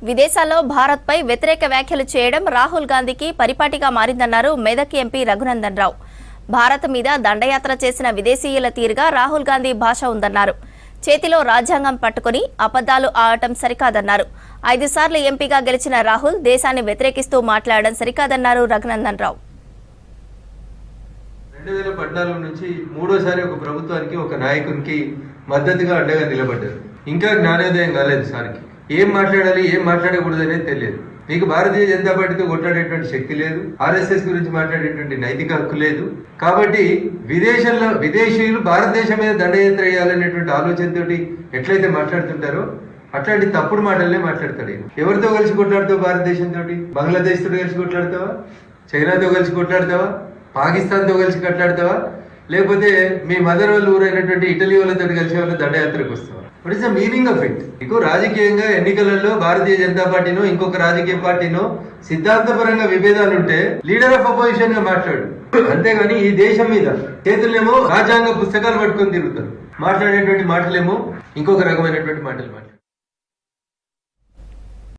విదేశాల్లో భారత్పై వ్యతిరేక వ్యాఖ్యలు చేయడం రాహుల్ గాంధీకి పరిపాటిగా మారిందన్నారు మెదక్ ఎంపీ రఘునందన్ రావు. భారత్ మీద దండయాత్ర చేసిన విదేశీయుల తీరుగా రాహుల్ గాంధీ భాష ఉందన్నారు. చేతిలో రాజ్యాంగం పట్టుకుని అబద్దాలు ఆడటం సరికాదన్నారు. 5 సార్లు ఎంపీగా గెలిచిన రాహుల్ దేశాన్ని వ్యతిరేకిస్తూ మాట్లాడడం సరికాదన్నారు రఘునందన్ రావు. 2014 నుంచి మూడోసారి ఒక ప్రభుత్వానికి ఒక నాయకునికి మద్దతుగా అండగా నిలబడ్డారు. ఇంకా జ్ఞానోదయం కాలేదు సార్కి. ఏం మాట్లాడాలి ఏం మాట్లాడకూడదు అనేది తెలియదు. మీకు భారతీయ జనతా పార్టీతో కొట్లాడేటువంటి శక్తి లేదు, ఆర్ఎస్ఎస్ గురించి మాట్లాడేటువంటి నైతిక హక్కు లేదు. కాబట్టి విదేశీయులు భారతదేశం మీద దండయాత్ర వేయాలనేటువంటి ఆలోచనతోటి ఎట్లయితే మాట్లాడుతుంటారో అట్లాంటి తప్పుడు మాటలనే మాట్లాడతాడు. ఎవరితో కలిసి కొట్లాడుతావు? భారతదేశంతో, బంగ్లాదేశ్ తో కలిసి కొట్లాడతావా? చైనాతో కలిసి కొట్లాడతావా? పాకిస్తాన్తో కలిసి కొట్లాడతావా? లేకపోతే మీ మదర్ వాళ్ళు ఊరైనటువంటి ఇటలీ వాళ్ళతో కలిసి వాళ్ళ దండయాత్రకు వస్తావా? What is the meaning of it? మీకు రాజకీయంగా ఎన్నికలలో భారతీయ జనతా పార్టీనో ఇంకొక రాజకీయ పార్టీనో సిద్ధాంతపరంగా విభేదాలు ఉంటే లీడర్ ఆఫ్ అపోజిషన్ గా మాట్లాడు. అంతేగాని ఈ దేశం మీద చేతులేమో రాజ్యాంగ పుస్తకాలు పట్టుకొని తిరుగుతారు. మాట్లాడేటువంటి మాటలేమో ఇంకొక రకమైనటువంటి మాటలు మాట్లాడు.